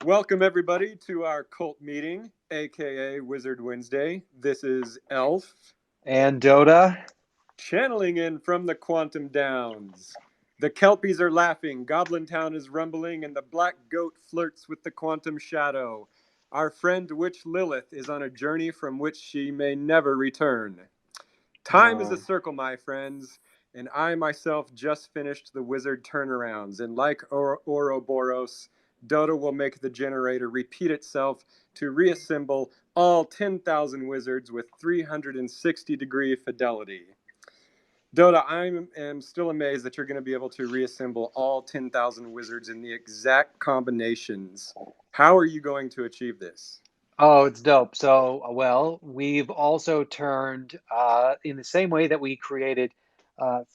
Welcome, everybody, to our cult meeting, aka Wizard Wednesday. This is Elf, And Dota. channeling in from the Quantum Downs. The Kelpies are laughing, Goblin Town is rumbling, and the Black Goat flirts with the Quantum Shadow. Our friend Witch Lilith is on a journey from which she may never return. Time is a circle, my friends, and I myself just finished the wizard turnarounds, and like Ouroboros, Dota will make the generator repeat itself to reassemble all 10,000 wizards with 360-degree fidelity. Dota, I am still amazed that you're going to be able to reassemble all 10,000 wizards in the exact combinations. How are you going to achieve this? Oh, it's dope. So, we've also turned, in the same way that we created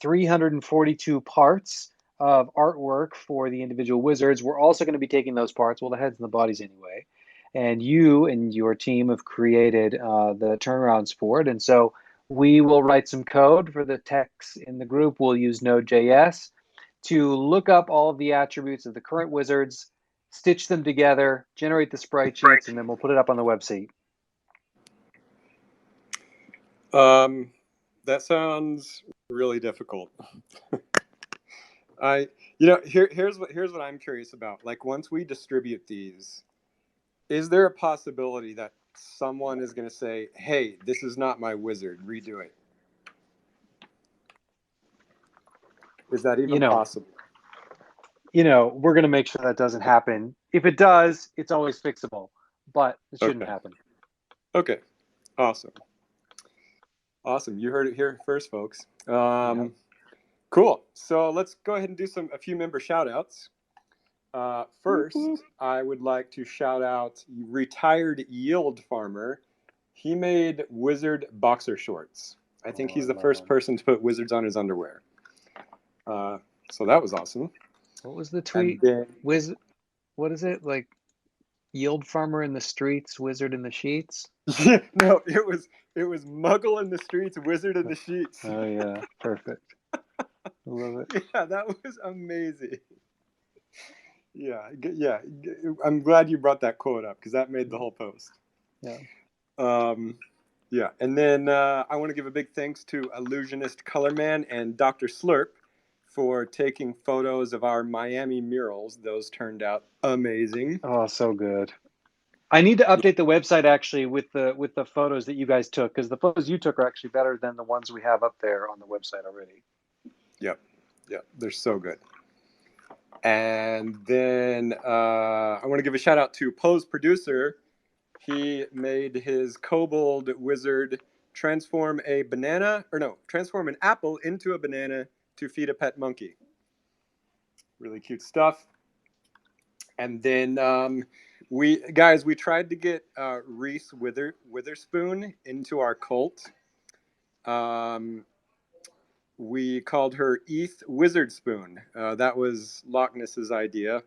342 parts of artwork for the individual wizards, we're also going to be taking those parts, well, the heads and the bodies anyway. And you and your team have created the turnarounds for it. And so we will write some code for the text in the group. We'll use Node.js to look up all of the attributes of the current wizards, stitch them together, generate the sprite sheets, and then we'll put it up on the website. Um, that sounds really difficult. I, here's what I'm curious about. Like, once we distribute these, is there a possibility that someone is going to say, "Hey, this is not my wizard. Redo it"? Is that You even know, possible? we're going to make sure that doesn't happen. If it does, it's always fixable, but it shouldn't Okay. happen. Okay. Awesome. Awesome. You heard it here first, folks. Yeah. Cool. So let's go ahead and do a few member shout outs. Whoop, First, whoop. I would like to shout out retired yield farmer. He made wizard boxer shorts. I think Oh, he's I the love first them. person to put wizards on his underwear. So that was awesome. What was the And tweet? then, What is it? Like, yield farmer in the streets, wizard in the sheets? yeah, no, it was Muggle in the streets, wizard in the sheets. Oh, yeah. Perfect. I love it. Yeah, that was amazing. Yeah, yeah. I'm glad you brought that quote up because that made the whole post. Yeah. Um, yeah, and then I want to give a big thanks to Illusionist Colorman and Dr. Slurp for taking photos of our Miami murals. Those turned out amazing. Oh, so good. I need to update the website actually with the photos that you guys took because the photos you took are actually better than the ones we have up there on the website already. Yep, yep, they're so good. And then I want to give a shout out to Poe's producer. He made his kobold wizard transform transform an apple into a banana to feed a pet monkey. Really cute stuff. And then we tried to get Reese Witherspoon into our cult. Um, we called her Eth Wizardspoon. That was Loch Ness's idea.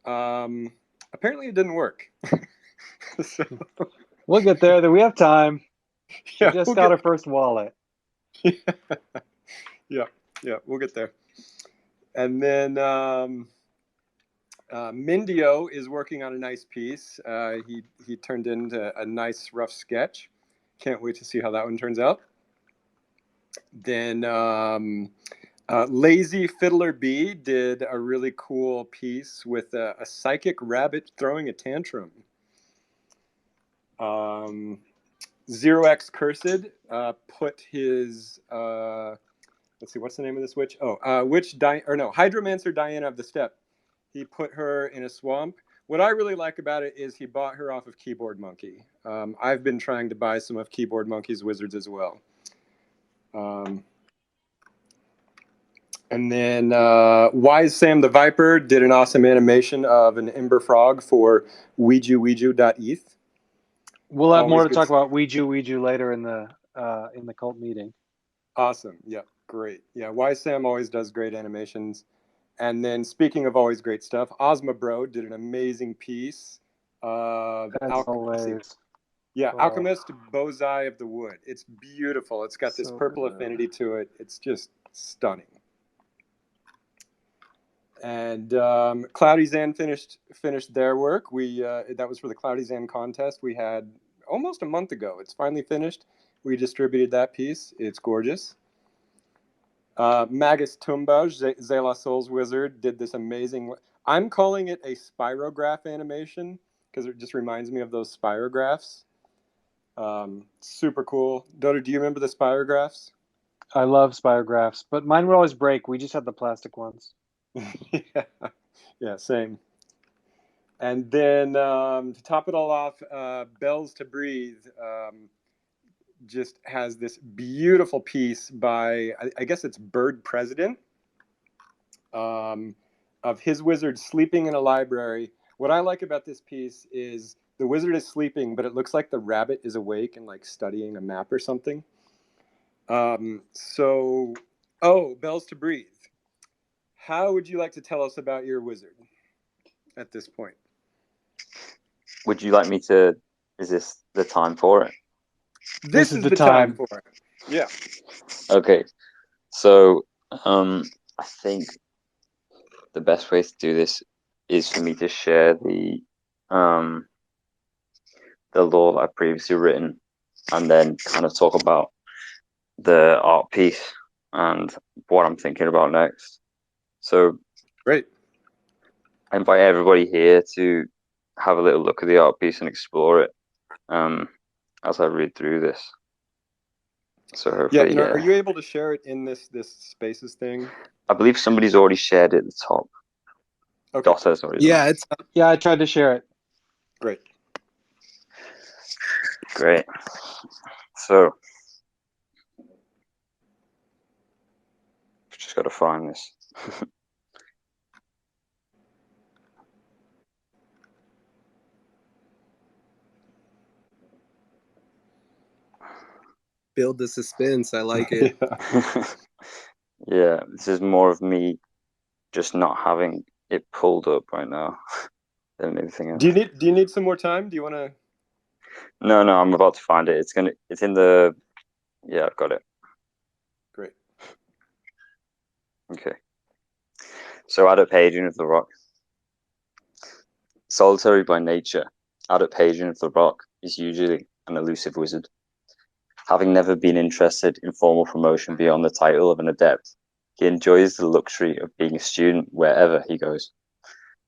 Apparently, it didn't work. So, We'll get there. We have time. She yeah, just we'll got get her first wallet. yeah, yeah, we'll get there. And then Mindio is working on a nice piece. He turned into a nice rough sketch. Can't wait to see how that one turns out. Then Lazy Fiddler Bee did a really cool piece with a psychic rabbit throwing a tantrum. Zero X Cursed put his let's see, what's the name of this witch? Oh, Hydromancer Diana of the Steppe. He put her in a swamp. What I really like about it is he bought her off of Keyboard Monkey. I've been trying to buy some of Keyboard Monkey's wizards as well. And then Wise Sam the Viper did an awesome animation of an Ember Frog for Ouija.eth. We'll have more Always to good. talk about Ouija later in the cult meeting. Awesome. Yeah, great. Yeah, Wise Sam always does great animations. And then speaking of always great stuff, Ozma Bro did an amazing piece of As always. Yeah, Oh, Alchemist Bozai of the Wood. It's beautiful. It's got this so purple good. affinity to it. It's just stunning. And Cloudy Zan finished their work. We that was for the Cloudy Zan contest we had almost a month ago. It's finally finished. We distributed that piece. It's gorgeous. Magus Tumba, Zela Soul's wizard, did this amazing. I'm calling it a spirograph animation because it just reminds me of those spirographs. Super cool. Dodo, do you remember the spirographs? I love spirographs, but mine would always break. We just had the plastic ones. Yeah, yeah, same. And then to top it all off, Bells to Breathe just has this beautiful piece by, I guess it's Bird President, um, of his wizard sleeping in a library. What I like about this piece is the wizard is sleeping, but it looks like the rabbit is awake and like studying a map or something. So, oh, Bells to Breathe. How would you like to tell us about your wizard at this point? Would you like me to? Is this the time for it? This is is the the time time. for it. Yeah. Okay. So, I think the best way to do this is for me to share um the lore that I've previously written, and then kind of talk about the art piece and what I'm thinking about next. So, Great. I invite everybody here to have a little look at the art piece and explore it as I read through this. So Yeah, hopefully, are you able to share it in this spaces thing? I believe somebody's already shared it at the top. Okay, Dot has already done Yeah, it. it's Yeah, I tried to share it. great. Great. So, just got to find this. build the suspense. I like it. Yeah. Yeah, this is more of me just not having it pulled up right now than anything else. Do you need some more time? Do you want to? No, I'm about to find it. It's in the, yeah, I've got it. Great. Okay. So Adaptation of the Rock. Solitary by nature, Adaptation of the Rock is usually an elusive wizard. Having never been interested in formal promotion beyond the title of an adept, he enjoys the luxury of being a student wherever he goes.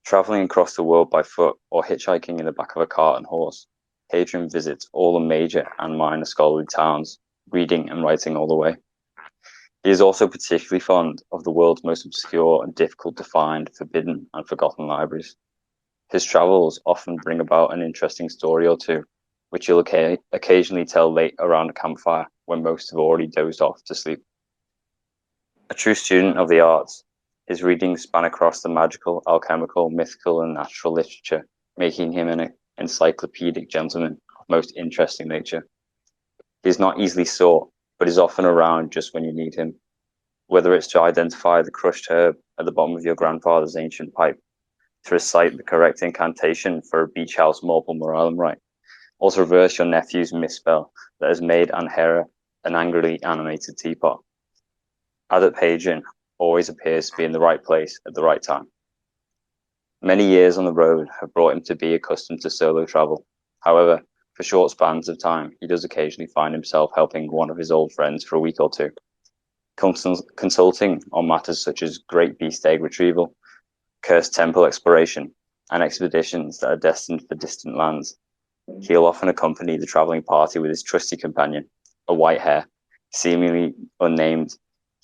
Traveling across the world by foot or hitchhiking in the back of a cart and horse, Hadrian visits all the major and minor scholarly towns, reading and writing all the way. He is also particularly fond of the world's most obscure and difficult to find, forbidden and forgotten libraries. His travels often bring about an interesting story or two, which he'll occasionally tell late around a campfire when most have already dozed off to sleep. A true student of the arts, his readings span across the magical, alchemical, mythical, and natural literature, making him an encyclopedic gentleman of most interesting nature. He is not easily sought, but is often around just when you need him, whether it's to identify the crushed herb at the bottom of your grandfather's ancient pipe, to recite the correct incantation for a beach house Morphle Moralum rite, or to reverse your nephew's misspell that has made Anhera an angrily animated teapot. Adept Hadrian always appears to be in the right place at the right time. Many years on the road have brought him to be accustomed to solo travel. However, for short spans of time, he does occasionally find himself helping one of his old friends for a week or two, consulting on matters such as great beast egg retrieval, cursed temple exploration, and expeditions that are destined for distant lands. He'll often accompany the traveling party with his trusty companion, a white hare, seemingly unnamed.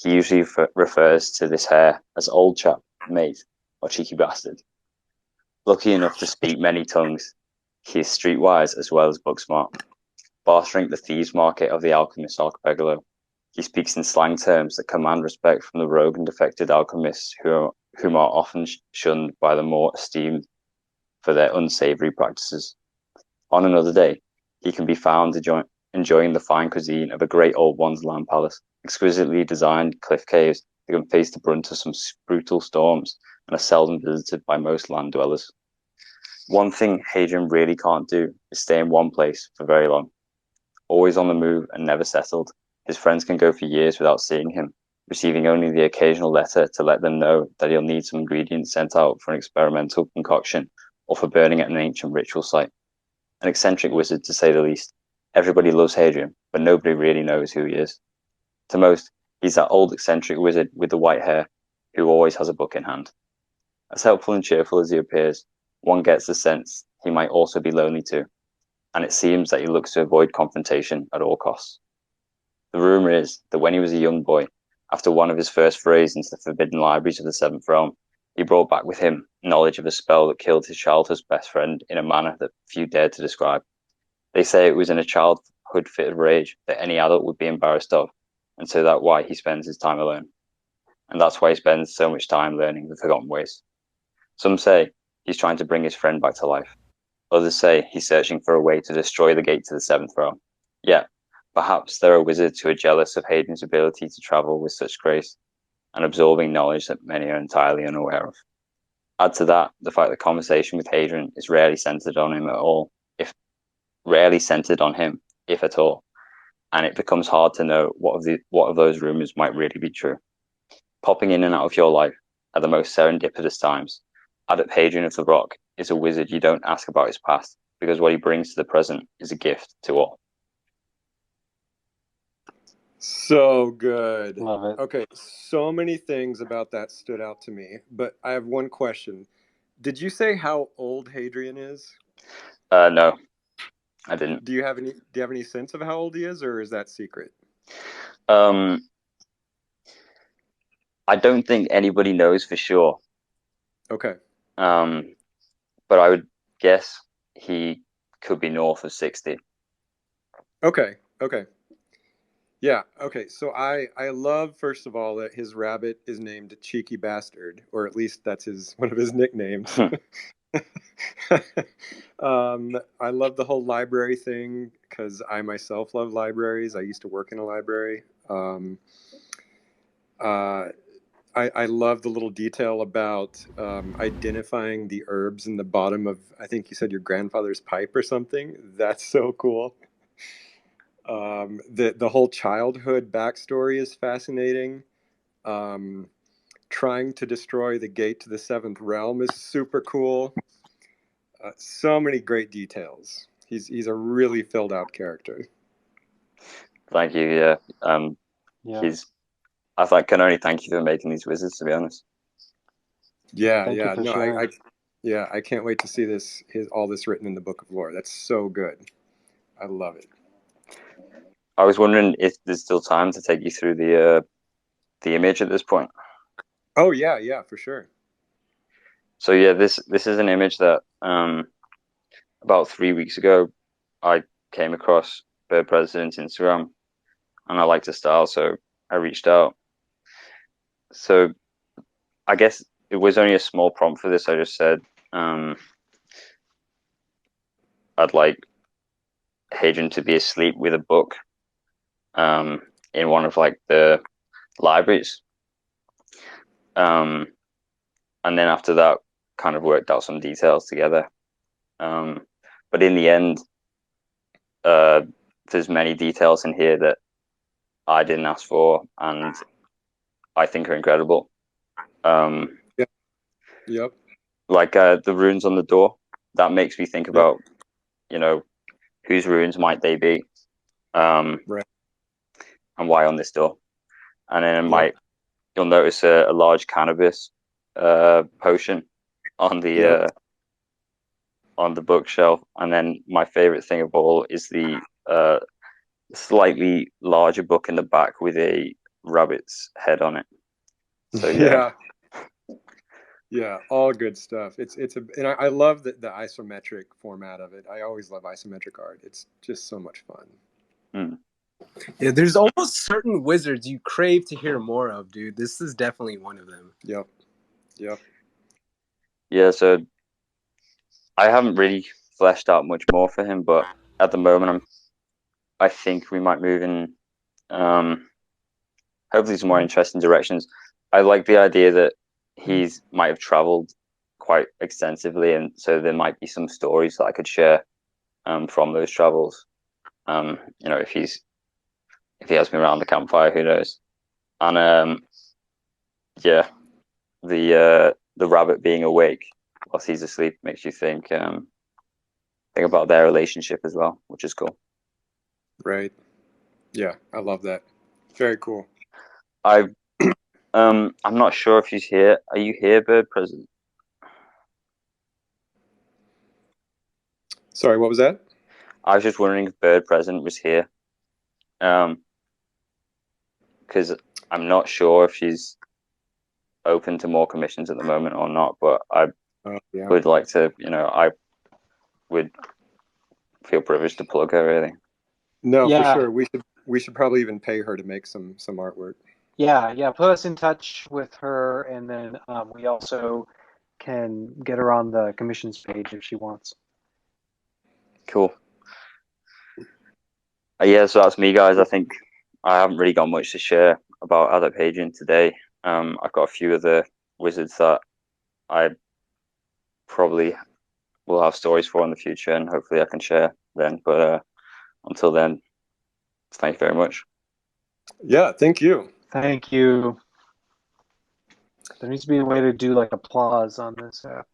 He usually refers to this hare as old chap, mate, or cheeky bastard. Lucky enough to speak many tongues, he is streetwise as well as book smart. Bartering at the thieves' market of the alchemist archipelago, he speaks in slang terms that command respect from the rogue and defected alchemists whom are often shunned by the more esteemed for their unsavory practices. On another day, he can be found enjoying the fine cuisine of a great old one's land palace, exquisitely designed cliff caves that can face the brunt of some brutal storms and are seldom visited by most land dwellers. One thing Hadrian really can't do is stay in one place for very long. Always on the move and never settled, his friends can go for years without seeing him, receiving only the occasional letter to let them know that he'll need some ingredients sent out for an experimental concoction or for burning at an ancient ritual site. An eccentric wizard, to say the least. Everybody loves Hadrian, but nobody really knows who he is. To most, he's that old eccentric wizard with the white hair who always has a book in hand. As helpful and cheerful as he appears, one gets the sense he might also be lonely too, and it seems that he looks to avoid confrontation at all costs. The rumor is that when he was a young boy, after one of his first forays into the forbidden libraries of the Seventh Realm, he brought back with him knowledge of a spell that killed his childhood's best friend in a manner that few dared to describe. They say it was in a childhood fit of rage that any adult would be embarrassed of, and so that's why he spends his time alone. And that's why he spends so much time learning the forgotten ways. Some say he's trying to bring his friend back to life. Others say he's searching for a way to destroy the gate to the Seventh Realm. Yet, perhaps there are wizards who are jealous of Hadrian's ability to travel with such grace and absorbing knowledge that many are entirely unaware of. Add to that the fact that conversation with Hadrian is rarely centered on him at all, if at all, and it becomes hard to know what of those rumors might really be true. Popping in and out of your life at the most serendipitous times, Adept Hadrian of the Rock is a wizard you don't ask about his past, because what he brings to the present is a gift to all. So good. Love it. Okay, so many things about that stood out to me, but I have one question. Did you say how old Hadrian is? No, I didn't. Do you have any sense of how old he is, or is that secret? I don't think anybody knows for sure. Okay. But I would guess he could be north of 60. Okay. Yeah, okay. So I love, first of all, that his rabbit is named Cheeky Bastard, or at least that's one of his nicknames. I love the whole library thing because I myself love libraries. I used to work in a library. I love the little detail about identifying the herbs in the bottom of, I think you said your grandfather's pipe or something. That's so cool. The whole childhood backstory is fascinating. Trying to destroy the gate to the Seventh Realm is super cool. So many great details. He's a really filled out character. Thank you. Yeah. Yeah. I can only thank you for making these wizards, to be honest. Yeah, Thank you for no, sharing. I can't wait to see all this written in the Book of Lore. That's so good. I love it. I was wondering if there's still time to take you through the image at this point. Oh yeah, for sure. So yeah, this is an image that about 3 weeks ago I came across Bird President's Instagram, and I liked his style, so I reached out. So I guess it was only a small prompt for this. I just said I'd like Hadrian to be asleep with a book in one of like the libraries. And then after that, kind of worked out some details together. But in the end, there's many details in here that I didn't ask for, and I think are incredible. Yeah. Yep. Like the runes on the door, that makes me think about, whose runes might they be, Right. and why on this door. And then Yep. you'll notice a large cannabis potion on the bookshelf. And then my favorite thing of all is the slightly larger book in the back with a rabbit's head on it. So yeah, all good stuff. And I love the isometric format of it. I always love isometric art. It's just so much fun. Yeah, there's almost certain wizards you crave to hear more of, dude. This is definitely one of them. Yep. Yeah, so I haven't really fleshed out much more for him, but at the moment I think we might move in hopefully some more interesting directions. I like the idea that might have traveled quite extensively, and so there might be some stories that I could share from those travels. If he has me around the campfire, who knows? And yeah, the rabbit being awake whilst he's asleep makes you think about their relationship as well, which is cool. Right. Yeah, I love that. Very cool. I'm not sure if he's here. Are you here, Bird President? Sorry, what was that? I was just wondering if Bird President was here. Because I'm not sure if she's open to more commissions at the moment or not, but I Yeah. would like to, I would feel privileged to plug her, really. No, for Yeah. sure. We should probably even pay her to make some artwork. Yeah. Put us in touch with her, and then we also can get her on the commissions page if she wants. Cool. Yeah, so that's me, guys. I think I haven't really got much to share about Adaptation today. I've got a few of the wizards that I probably will have stories for in the future, and hopefully I can share then. But until then, thank you very much. Yeah, thank you. Thank you. There needs to be a way to do like applause on this app.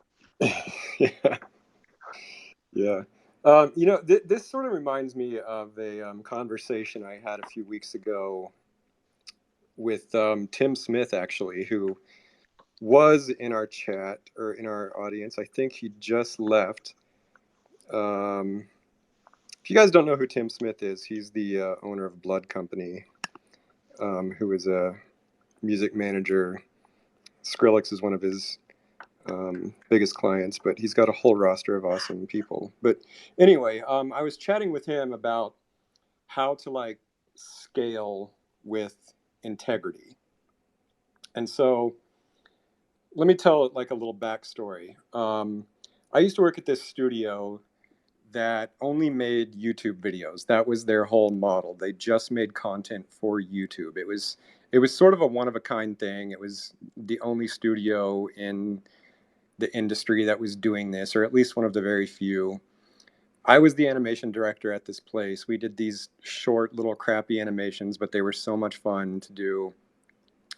Yeah. Yeah. This sort of reminds me of a conversation I had a few weeks ago with Tim Smith, actually, who was in our chat or in our audience. I think he just left. If you guys don't know who Tim Smith is, he's the owner of Blood Company, who is a music manager. Skrillex is one of his biggest clients, but he's got a whole roster of awesome people. But anyway, I was chatting with him about how to like scale with integrity. And so let me tell like a little backstory. I used to work at this studio that only made YouTube videos. That was their whole model. They just made content for YouTube. It was sort of a one of a kind thing. It was the only studio in the industry that was doing this, or at least one of the very few. I was the animation director at this place. We did these short little crappy animations, but they were so much fun to do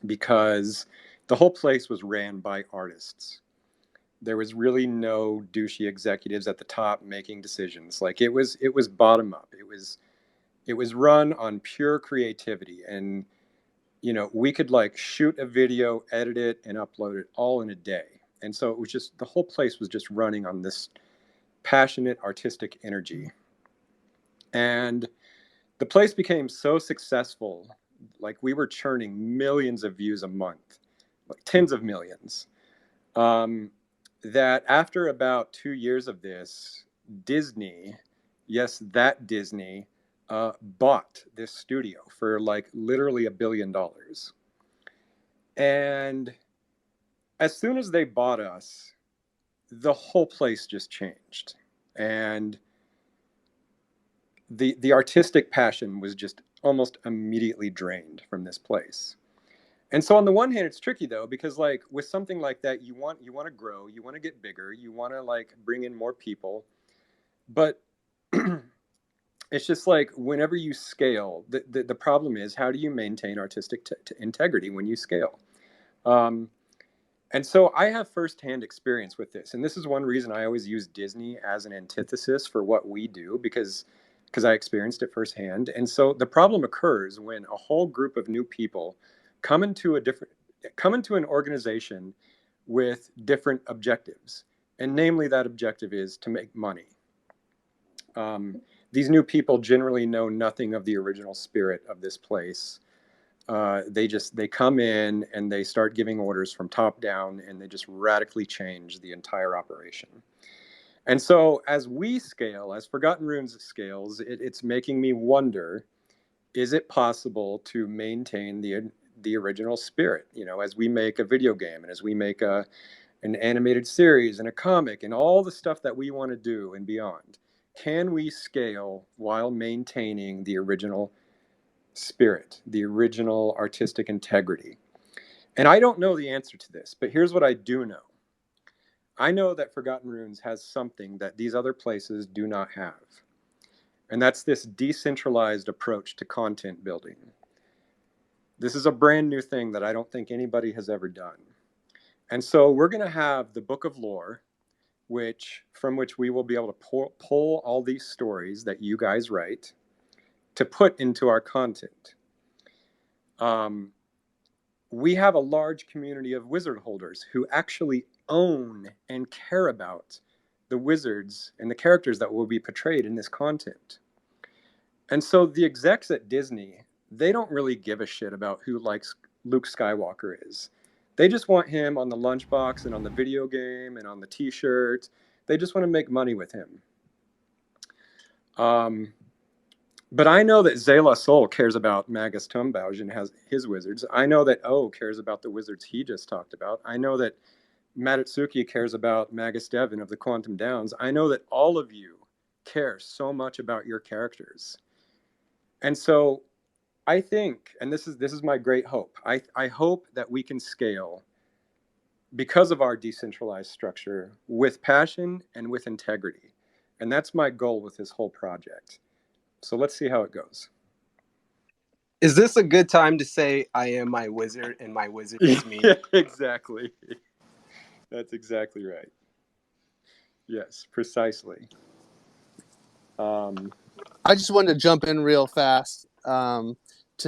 because the whole place was ran by artists. There was really no douchey executives at the top making decisions. Like it was bottom up. It was run on pure creativity, and we could like shoot a video, edit it, and upload it all in a day. And so it was just the whole place was just running on this passionate artistic energy. And the place became so successful, like we were churning millions of views a month, like tens of millions, that after about 2 years of this, Disney, yes, that Disney, bought this studio for like literally $1 billion. And as soon as they bought us, the whole place just changed. And the artistic passion was just almost immediately drained from this place. And so on the one hand, it's tricky though, because like with something like that, you want to grow, you want to get bigger, you want to like bring in more people, but it's just like whenever you scale, the problem is how do you maintain artistic integrity when you scale? Um, and so I have firsthand experience with this, and this is one reason I always use Disney as an antithesis for what we do because I experienced it firsthand. And so the problem occurs when a whole group of new people come into a different come into an organization with different objectives, and namely that objective is to make money. These new people generally know nothing of the original spirit of this place. They come in and they start giving orders from top down, and they just radically change the entire operation. And so as we scale, as Forgotten Runes scales, it's making me wonder, is it possible to maintain the original spirit? As we make a video game and as we make an animated series and a comic and all the stuff that we want to do and beyond, can we scale while maintaining the original spirit, the original artistic integrity? And I don't know the answer to this, but here's what I do know. I know that Forgotten Runes has something that these other places do not have. And that's this decentralized approach to content building. This is a brand new thing that I don't think anybody has ever done. And so we're going to have the book of lore, from which we will be able to pull all these stories that you guys write to put into our content. We have a large community of wizard holders who actually own and care about the wizards and the characters that will be portrayed in this content. And so the execs at Disney, they don't really give a shit about who likes Luke Skywalker is. They just want him on the lunchbox and on the video game and on the t-shirts. They just want to make money with him. But I know that Zayla Sol cares about Magus Tumbauge and has his wizards. I know that O cares about the wizards he just talked about. I know that Matatsuki cares about Magus Devon of the Quantum Downs. I know that all of you care so much about your characters. And so I think, and this is my great hope, I hope that we can scale because of our decentralized structure with passion and with integrity. And that's my goal with this whole project. So let's see how it goes. Is this a good time to say I am my wizard and my wizard is me? Yeah, exactly. That's exactly right. Yes, precisely. I just wanted to jump in real fast to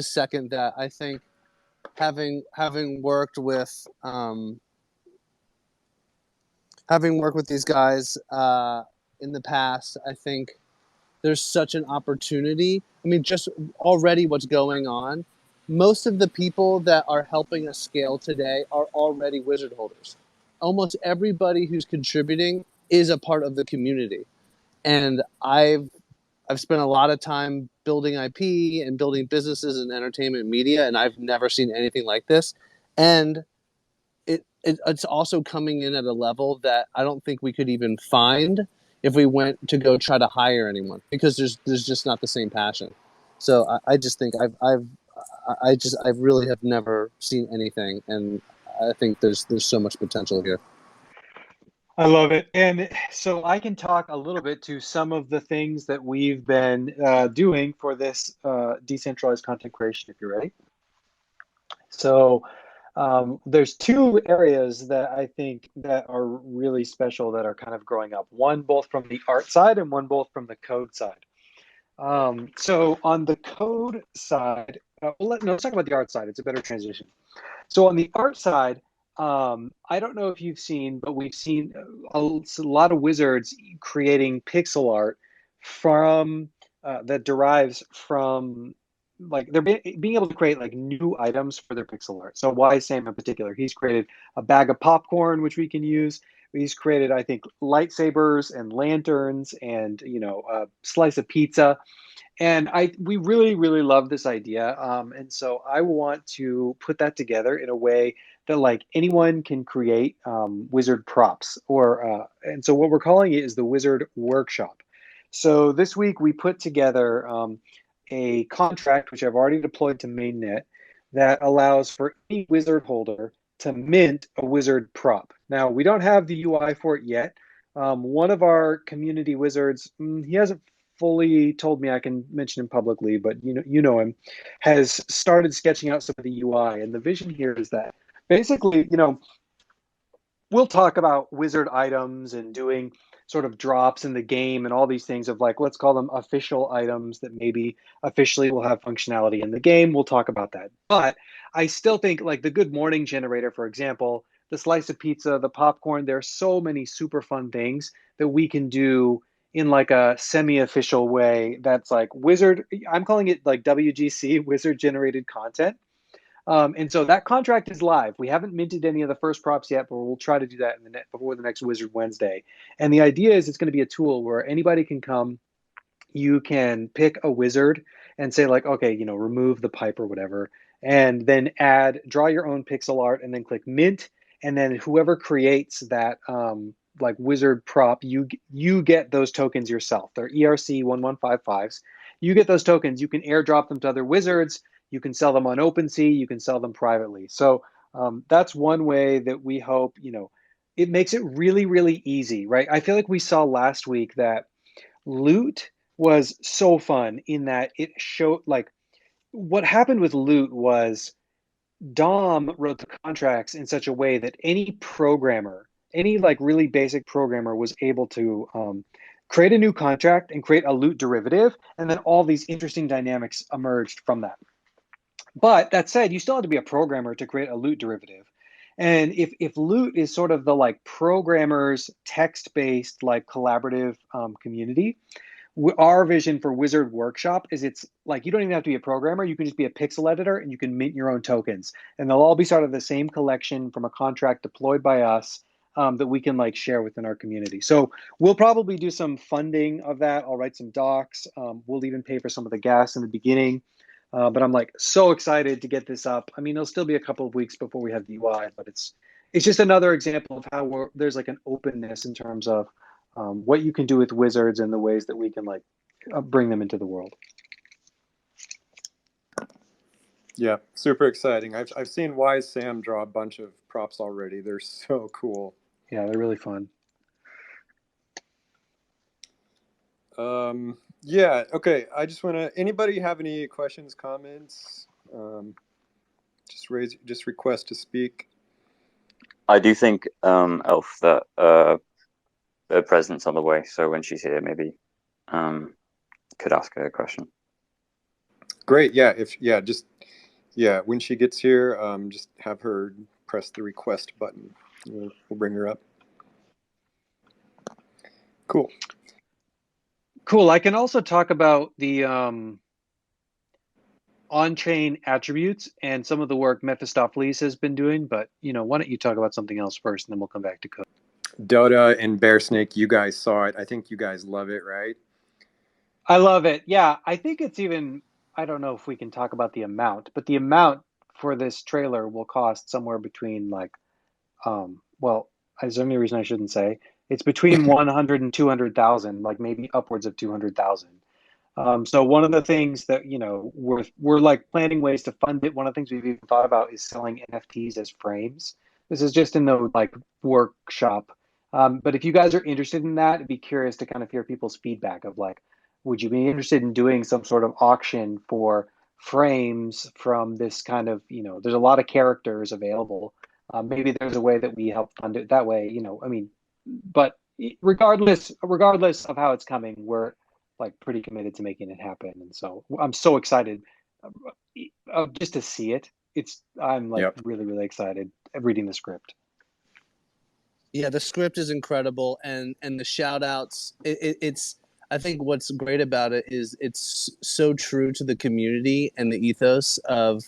second that. I think having worked with these guys in the past, I think there's such an opportunity. I mean, just already what's going on. Most of the people that are helping us scale today are already wizard holders. Almost everybody who's contributing is a part of the community. And I've spent a lot of time building IP and building businesses in entertainment media, and I've never seen anything like this. And it's also coming in at a level that I don't think we could even find if we went to go try to hire anyone, because there's just not the same passion. So I just think I really have never seen anything, and I think there's so much potential here. I love it. And so I can talk a little bit to some of the things that we've been doing for this decentralized content creation, if you're ready. So there's two areas that I think that are really special that are kind of growing up. One both from the art side and one both from the code side. So on the code side, let's talk about the art side. It's a better transition. So on the art side, I don't know if you've seen, but we've seen a lot of wizards creating pixel art from that derives from, like, they're being able to create like new items for their pixel art. So why Sam in particular? He's created a bag of popcorn, which we can use. He's created, I think, lightsabers and lanterns and, a slice of pizza. And we really, really love this idea. And so I want to put that together in a way that like anyone can create wizard props, and so what we're calling it is the Wizard Workshop. So this week we put together a contract, which I've already deployed to mainnet, that allows for any wizard holder to mint a wizard prop. Now, we don't have the UI for it yet. One of our community wizards, he hasn't fully told me I can mention him publicly, but you know him, has started sketching out some of the UI. And the vision here is that basically, we'll talk about wizard items and doing sort of drops in the game and all these things of like, let's call them official items that maybe officially will have functionality in the game. We'll talk about that. But I still think like the Good Morning generator, for example, the slice of pizza, the popcorn, there's so many super fun things that we can do in like a semi-official way that's like wizard, I'm calling it like WGC, wizard generated content. And so that contract is live. We haven't minted any of the first props yet, but we'll try to do that before the next Wizard Wednesday. And the idea is it's going to be a tool where anybody can come. You can pick a wizard and say like, okay, remove the pipe or whatever, and then draw your own pixel art, and then click mint. And then whoever creates that like wizard prop, you get those tokens yourself. They're ERC 1155s. You get those tokens. You can airdrop them to other wizards. You can sell them on OpenSea. You can sell them privately. So that's one way that we hope, it makes it really, really easy, right? I feel like we saw last week that loot was so fun in that it showed like what happened with loot was Dom wrote the contracts in such a way that any programmer, any like really basic programmer, was able to create a new contract and create a loot derivative, and then all these interesting dynamics emerged from that. But that said, you still have to be a programmer to create a loot derivative. And if loot is sort of the like programmers text-based like collaborative community, our vision for Wizard Workshop is it's like you don't even have to be a programmer. You can just be a pixel editor and you can mint your own tokens. And they'll all be sort of the same collection from a contract deployed by us that we can like share within our community. So we'll probably do some funding of that. I'll write some docs. We'll even pay for some of the gas in the beginning. But I'm like so excited to get this up. I mean, it'll still be a couple of weeks before we have the UI, but it's just another example of how there's like an openness in terms of what you can do with wizards and the ways that we can like bring them into the world. Yeah, super exciting. I've seen Wise Sam draw a bunch of props already. They're so cool. Yeah, they're really fun. Yeah, okay. I just want to. Anybody have any questions, comments? Just request to speak. I do think, Elf, that her presence on the way. So when she's here, maybe could ask her a question. Great. Yeah. When she gets here, just have her press the request button. We'll bring her up. Cool. Cool. I can also talk about the on-chain attributes and some of the work Mephistopheles has been doing, but why don't you talk about something else first, and then we'll come back to code. Dota and Bear Snake, you guys saw it. I think you guys love it, right? I love it. Yeah, I think it's even, I don't know if we can talk about the amount, but the amount for this trailer will cost somewhere between like, well, is there any reason I shouldn't say? It's between 100 and 200,000, like maybe upwards of 200,000. So one of the things that, we're like planning ways to fund it. One of the things we've even thought about is selling NFTs as frames. This is just in the like workshop. But if you guys are interested in that, I'd be curious to kind of hear people's feedback of like, would you be interested in doing some sort of auction for frames from this kind of, there's a lot of characters available. Maybe there's a way that we help fund it that way, but regardless of how it's coming, we're like pretty committed to making it happen. And so I'm so excited just to see it. I'm like really, really excited reading the script. Yeah, the script is incredible, and the shout outs, it's I think what's great about it is it's so true to the community and the ethos of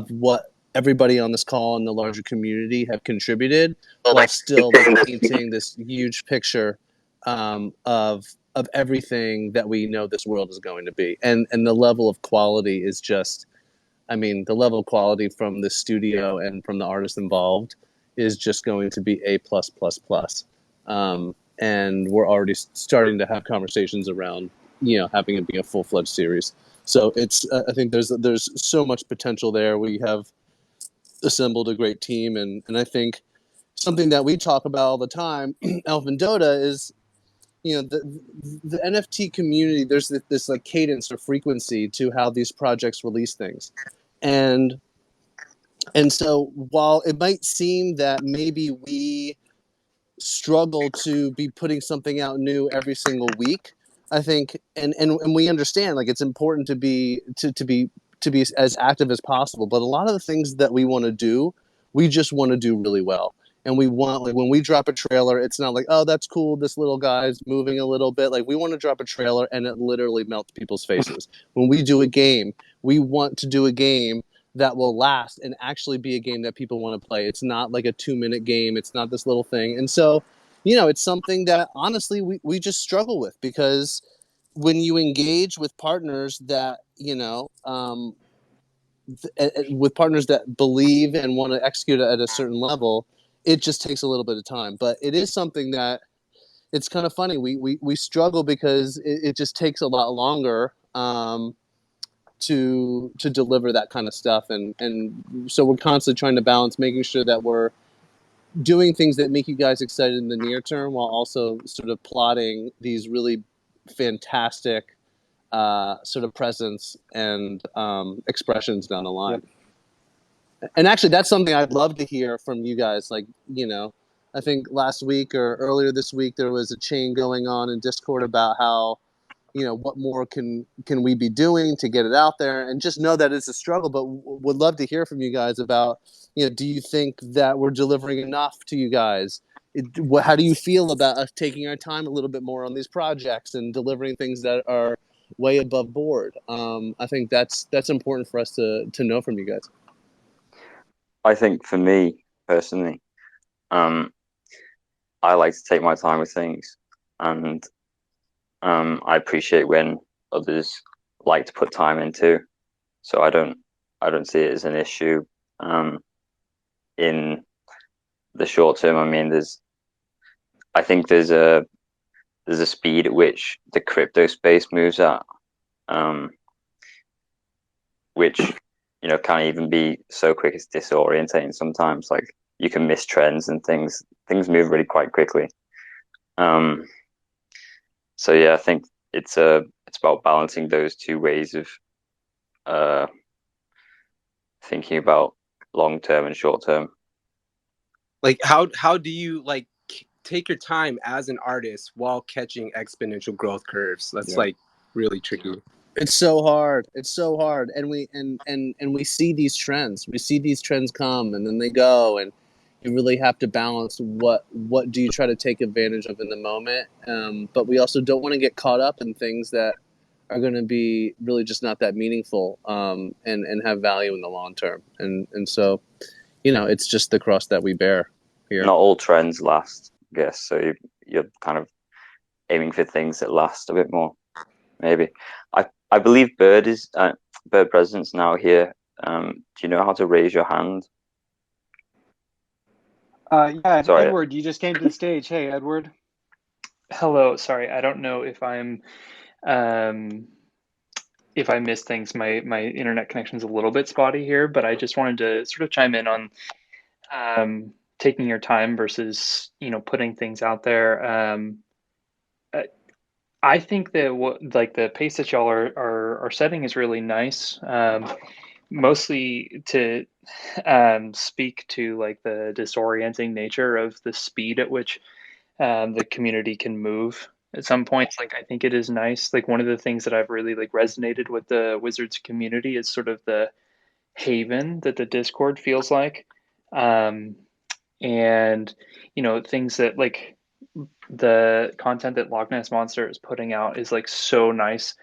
what everybody on this call and the larger community have contributed, while still painting this huge picture of everything that we know this world is going to be. And the level of quality is just, I mean, the level of quality from the studio and from the artists involved is just going to be A+++. And we're already starting to have conversations around, having it be a full-fledged series. So it's, I think there's so much potential there. We have assembled a great team, and I think something that we talk about all the time, Elf and Dota, is, the NFT community. There's this like cadence or frequency to how these projects release things, and so while it might seem that maybe we struggle to be putting something out new every single week, I think, and we understand like it's important to be as active as possible. But a lot of the things that we want to do, we just want to do really well. And we want, like, when we drop a trailer, it's not like, oh, that's cool, this little guy's moving a little bit. Like, we want to drop a trailer and it literally melts people's faces. When we do a game, we want to do a game that will last and actually be a game that people want to play. It's not like a 2-minute game. It's not this little thing. And so, it's something that honestly we just struggle with, because when you engage with partners that, with partners that believe and want to execute at a certain level, it just takes a little bit of time. But it is something that, it's kind of funny. We struggle because it just takes a lot longer to deliver that kind of stuff. And so we're constantly trying to balance making sure that we're doing things that make you guys excited in the near term, while also sort of plotting these really fantastic sort of presence and expressions down the line. And actually, that's something I'd love to hear from you guys. Like, I think last week or earlier this week there was a chain going on in Discord about how, what more can we be doing to get it out there, and just know that it's a struggle. But would love to hear from you guys about, do you think that we're delivering enough to you guys? How do you feel about us taking our time a little bit more on these projects and delivering things that are way above board? I think that's important for us to know from you guys. I think for me personally, I like to take my time with things, and I appreciate when others like to put time into. So I don't see it as an issue. In the short term, I mean, I think there's a speed at which the crypto space moves at, which can even be so quick it's disorientating sometimes. Like you can miss trends and things move really quite quickly. So yeah, I think it's about balancing those two ways of thinking about long term and short term. Like how do you like take your time as an artist while catching exponential growth curves? That's like really tricky. It's so hard. And we see these trends. We see these trends come and then they go, and you really have to balance what do you try to take advantage of in the moment. But we also don't want to get caught up in things that are going to be really just not that meaningful, and have value in the long term. And so, it's just the cross that we bear here. Not all trends last, I guess. So you're kind of aiming for things that last a bit more, maybe. I believe Bird President's now here. Do you know how to raise your hand? Yeah, Sorry. Edward, you just came to the stage. Hey, Edward. Hello. Sorry, I don't know if if I missed things. My internet connection's a little bit spotty here, but I just wanted to sort of chime in on taking your time versus putting things out there. I think that like the pace that y'all are setting is really nice. Mostly to speak to like the disorienting nature of the speed at which the community can move at some points. Like I think it is nice. Like one of the things that I've really like resonated with the Wizards community is sort of the haven that the Discord feels like. And things that like the content that Loch Ness Monster is putting out is like so nice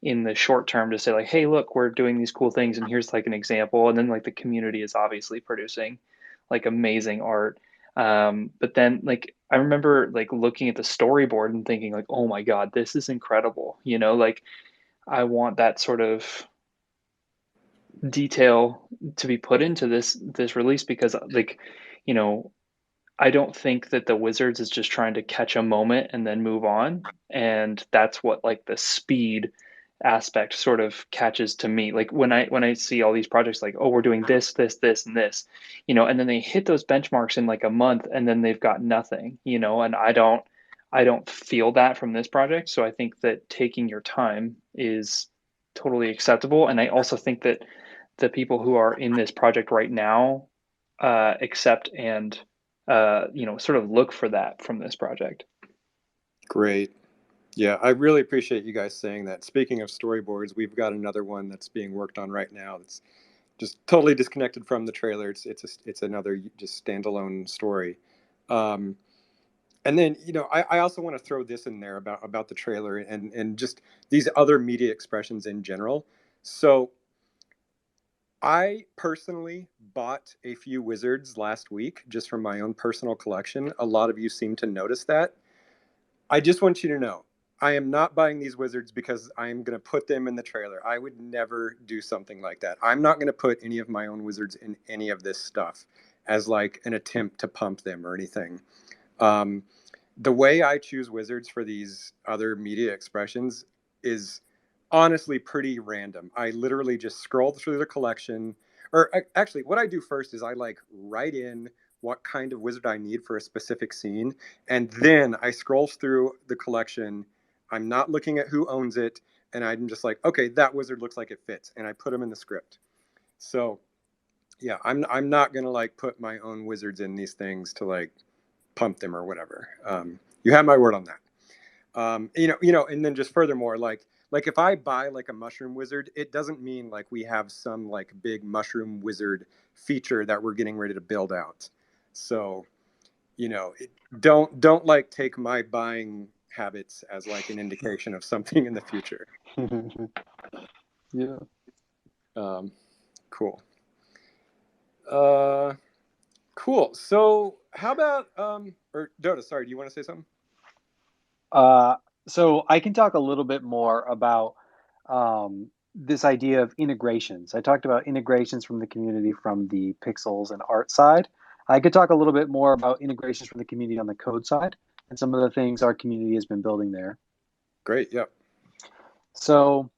in the short term to say like, hey, look, we're doing these cool things and here's like an example. And then like the community is obviously producing like amazing art. But then like I remember like looking at the storyboard and thinking like, oh my God, this is incredible. Like I want that sort of detail to be put into this release because like, I don't think that the Wizards is just trying to catch a moment and then move on. And that's what like the speed aspect sort of catches to me. Like when I see all these projects like, oh, we're doing this, this, and this, and then they hit those benchmarks in like a month and then they've got nothing, and I don't feel that from this project. So I think that taking your time is totally acceptable. And I also think that the people who are in this project right now accept and sort of look for that from this project. Great. Yeah, I really appreciate you guys saying that. Speaking of storyboards, we've got another one that's being worked on right now. It's just totally disconnected from the trailer. It's another just standalone story. And then I also want to throw this in there about the trailer and just these other media expressions in general. So I personally bought a few Wizards last week just from my own personal collection. A lot of you seem to notice that. I just want you to know, I am not buying these Wizards because I am going to put them in the trailer. I would never do something like that. I'm not going to put any of my own Wizards in any of this stuff as like an attempt to pump them or anything. The way I choose Wizards for these other media expressions is honestly pretty random. I literally just scroll through the collection, or actually what I do first is I like write in what kind of wizard I need for a specific scene, and then I scroll through the collection. I'm not looking at who owns it, and I'm just like, okay, that wizard looks like it fits, and I put them in the script. So yeah, I'm not gonna like put my own wizards in these things to like pump them or whatever. You have my word on that. And then just furthermore, like if I buy like a mushroom wizard, it doesn't mean like we have some like big mushroom wizard feature that we're getting ready to build out. So, don't like take my buying habits as like an indication of something in the future. Yeah. Um, cool. Uh, cool. So how about or Dota? Sorry, do you want to say something? Uh, so I can talk a little bit more about this idea of integrations. I talked about integrations from the community from the pixels and art side. I could talk a little bit more about integrations from the community on the code side and some of the things our community has been building there. Great. Yep. So,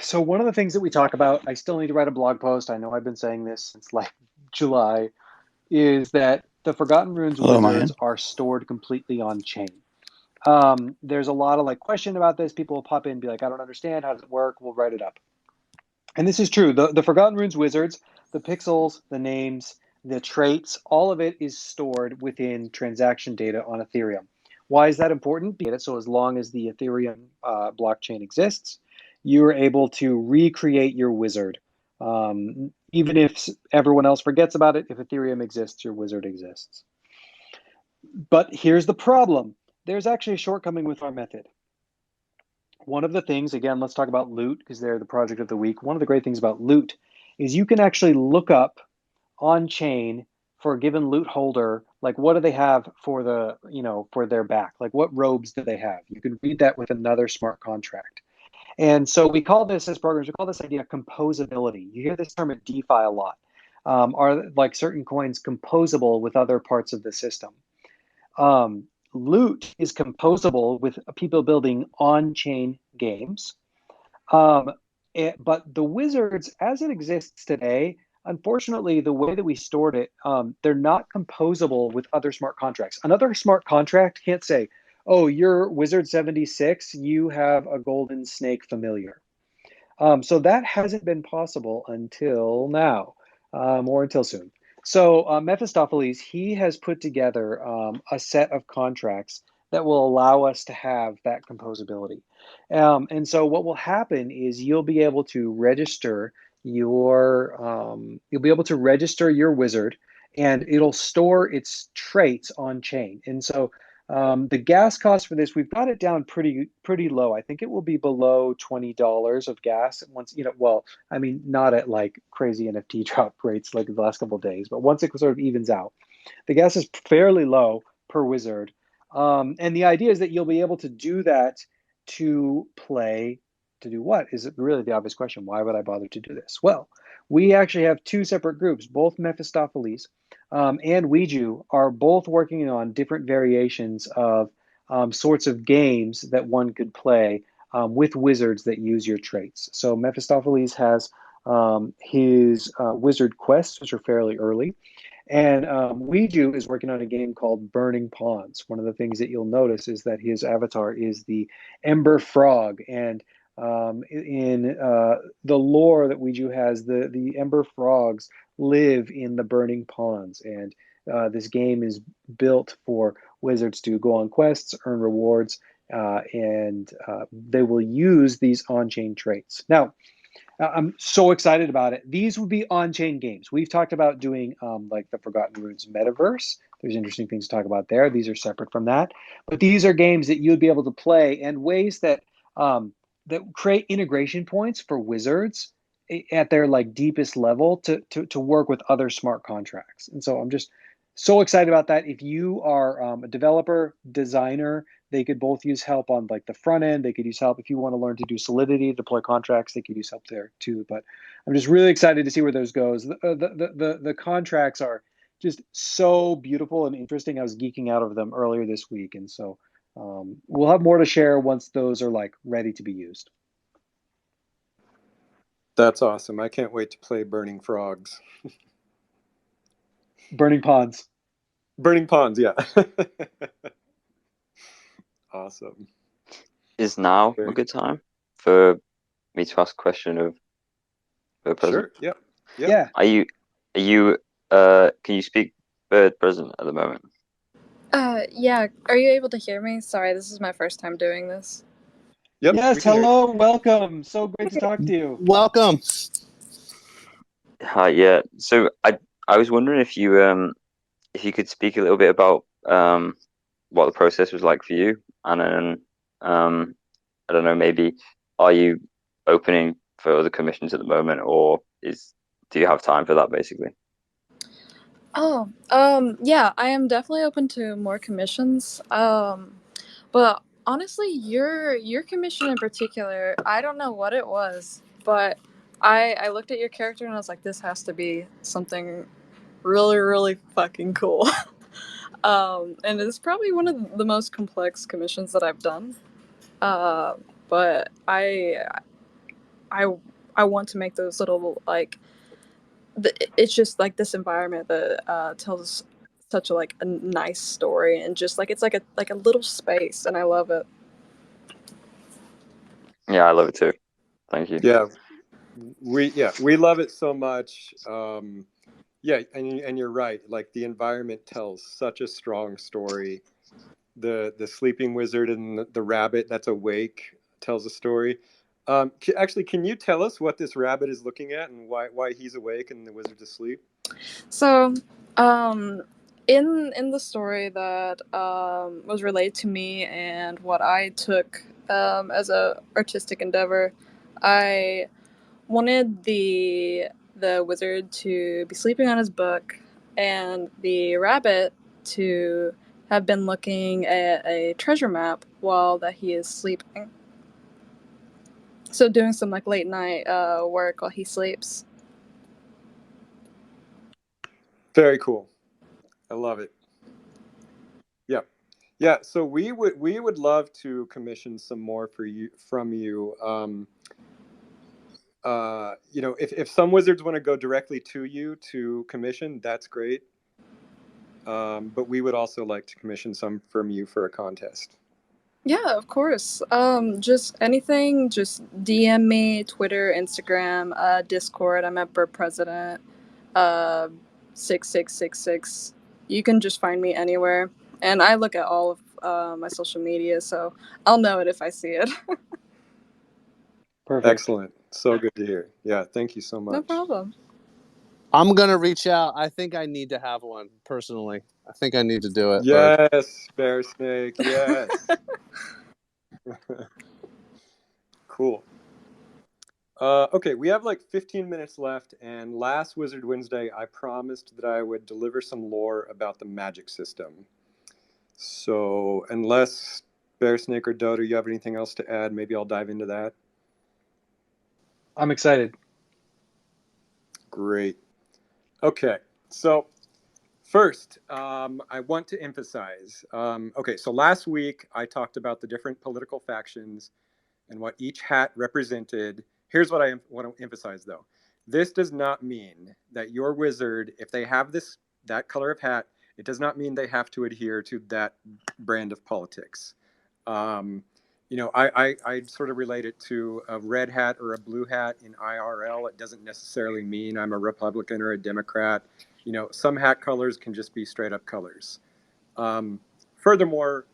so one of the things that we talk about, I still need to write a blog post. I know I've been saying this since like July, is that the Forgotten Runes Hello, wizards Mayan. are stored completely on chain. There's a lot of like question about this. People will pop in and be like, I don't understand. How does it work? We'll write it up. And this is true. The Forgotten Runes wizards, the pixels, the names, the traits, all of it is stored within transaction data on Ethereum. Why is that important? Because so as long as the Ethereum blockchain exists, you're able to recreate your wizard. Even if everyone else forgets about it, if Ethereum exists, your wizard exists. But here's the problem. There's actually a shortcoming with our method. One of the things, again, let's talk about loot because they're the project of the week. One of the great things about loot is you can actually look up on chain for a given loot holder, like what do they have for for their back? Like what robes do they have? You can read that with another smart contract. And so we call this as programmers, we call this idea composability. You hear this term at DeFi a lot. Are like certain coins composable with other parts of the system? Loot is composable with people building on-chain games. Um, but the wizards, as it exists today, unfortunately, the way that we stored it, they're not composable with other smart contracts. Another smart contract can't say, oh, you're Wizard 76, you have a golden snake familiar. So that hasn't been possible until now, or until soon. So Mephistopheles, he has put together a set of contracts that will allow us to have that composability. And so what will happen is you'll be able to register your wizard, and it'll store its traits on chain. And so the gas cost for this, we've got it down pretty low. I think it will be below $20 of gas once, well, I mean, not at like crazy NFT drop rates like the last couple of days, but once it sort of evens out, the gas is fairly low per wizard. And the idea is that you'll be able to do that to play, to do what? Is it really the obvious question? Why would I bother to do this? Well, we actually have two separate groups, both Mephistopheles and Ouija are both working on different variations of sorts of games that one could play with wizards that use your traits. So Mephistopheles has his wizard quests, which are fairly early. And Ouija is working on a game called Burning Ponds. One of the things that you'll notice is that his avatar is the Ember Frog. And in the lore that Ouija has, the Ember Frogs live in the Burning Ponds. And this game is built for wizards to go on quests, earn rewards, and they will use these on-chain traits. Now, I'm so excited about it. These would be on-chain games. We've talked about doing like the Forgotten Runes metaverse. There's interesting things to talk about there. These are separate from that, but these are games that you'd be able to play and ways that that create integration points for wizards at their like deepest level to work with other smart contracts. And so I'm just so excited about that. If you are a developer, designer, they could both use help on like the front end. They could use help if you want to learn to do Solidity, deploy contracts. They could use help there too. But I'm just really excited to see where those goes. The contracts are just so beautiful and interesting. I was geeking out over them earlier this week, and so we'll have more to share once those are like ready to be used. That's awesome. I can't wait to play Burning Frogs. Burning Ponds. Burning Ponds, yeah. Awesome. Is now a good time for me to ask a question of the present? Sure, yep. Yeah. Are you can you speak bird present at the moment? Yeah. Are you able to hear me? Sorry, this is my first time doing this. Yep, we Yes, can hear you. hello, welcome. So great to talk to you. Welcome. Hi, yeah. So I was wondering if you could speak a little bit about what the process was like for you, and then I don't know, maybe are you opening for other commissions at the moment, or do you have time for that basically? Oh, yeah, I am definitely open to more commissions. But honestly, your commission in particular, I don't know what it was, but I looked at your character and I was like, this has to be something really, really fucking cool. And it's probably one of the most complex commissions that I've done. Uh, but I I want to make those little like it's just like this environment that tells such a like a nice story and just like it's like a little space and I love it. Yeah, I love it too. Thank you. Yeah, we love it so much. Yeah, and you're right. Like the environment tells such a strong story. The sleeping wizard and the rabbit that's awake tells a story. Actually, can you tell us what this rabbit is looking at and why he's awake and the wizard's asleep? So, um, in the story that was relayed to me and what I took as a artistic endeavor, I wanted the wizard to be sleeping on his book and the rabbit to have been looking at a treasure map while that he is sleeping. So doing some like late night work while he sleeps. Very cool. I love it. Yeah. Yeah, so we would love to commission some more for you from you. If some wizards want to go directly to you to commission, that's great. But we would also like to commission some from you for a contest. Yeah, of course. Just anything, just DM me, Twitter, Instagram, Discord. I'm at Bird President, uh, 6666. You can just find me anywhere. And I look at all of my social media, so I'll know it if I see it. Perfect. Excellent. So good to hear. Yeah, thank you so No much. problem. I'm gonna reach out. I think I need to have one personally. I think I need to do it, Bird. Yes, Bear Snake. Yes. Cool. Okay, we have like 15 minutes left, and last Wizard Wednesday, I promised that I would deliver some lore about the magic system. So, unless Bear Snake or Dodo, you have anything else to add, maybe I'll dive into that. I'm excited. Great. Okay, so first, I want to emphasize. Okay, so last week I talked about the different political factions and what each hat represented. Here's what I want to emphasize, though. This does not mean that your wizard, if they have that color of hat, it does not mean they have to adhere to that brand of politics. Um, I sort of relate it to a red hat or a blue hat in IRL. It doesn't necessarily mean I'm a Republican or a Democrat. Some hat colors can just be straight up colors. Furthermore,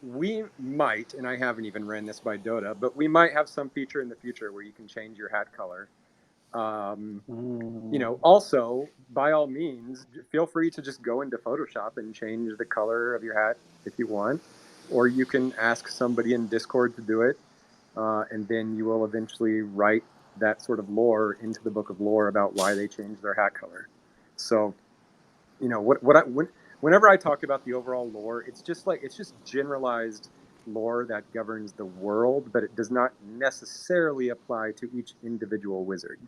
we might, and I haven't even ran this by Dota, but we might have some feature in the future where you can change your hat color. Also, by all means, feel free to just go into Photoshop and change the color of your hat if you want, or you can ask somebody in Discord to do it, and then you will eventually write that sort of lore into the book of lore about why they changed their hat color. So, whenever I talk about the overall lore, it's just generalized lore that governs the world, but it does not necessarily apply to each individual wizard.